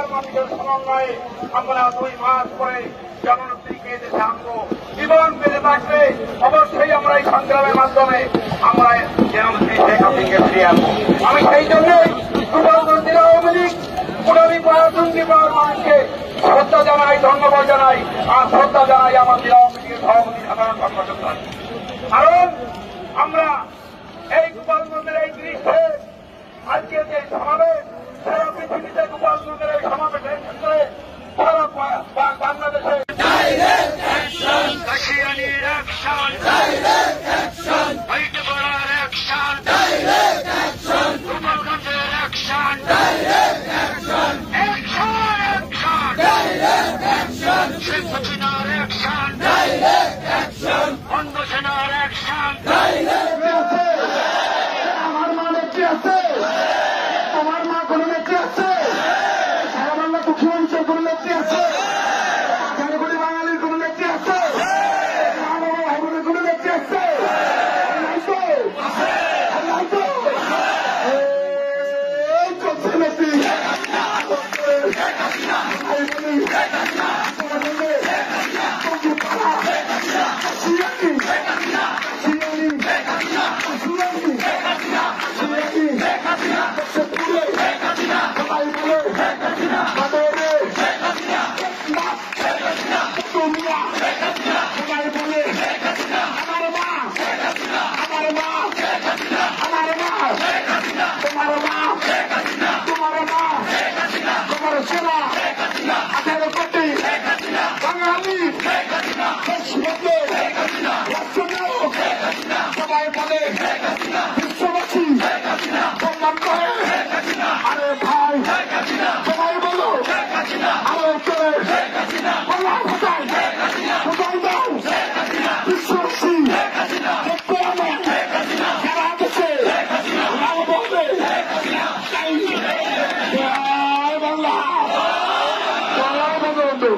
বাংলার মানুষের সমন্বয়ে আমরা 2 মাস পরে জননেত্রীকে দেশে আনবো। জীবন বেঁচে থাকলে অবশ্যই আমরা এই সংগ্রামের মাধ্যমে আমরা জননেত্রী শেখ হাসিনাকে ফিরিয়ে আনবো। আমি সেই জন্যই গোপালগঞ্জ জেলা আওয়ামী লীগ পুরানি পরাজনকে পাওয়ার মানুষকে শ্রদ্ধা জানাই, ধন্যবাদ জানাই, আর শ্রদ্ধা জানাই আমার জেলা আওয়ামী লীগের সভাপতি সাধারণ সম্পাদক। কারণ আমরা এই গোপালগঞ্জের এই গ্রীষ্মে আজকে যে সমাবেশ, সারা পৃথিবীতে গোপালগঞ্জের এই সমাবেশের ক্ষেত্রে সারা বাংলাদেশে আমার মা নেত্রী আছে, তোমার মা কোন নেত্রী আছে, সারা বাংলা দুঃখী মানুষের কোন নেত্রী আছে, 18 কোটি বাঙালির কোন নেত্রী আছে, আমার ভাইবোনের কোন নেত্রী আছে? চলছে নেত্রী সবাই বলে বিশ্ববাসী সম্মান করে, আরে ভাই সবাই বলো আরো চলে কোথায় দাও বিশ্ববাসী যারা দেশে বলবে বাংলা বন্ধু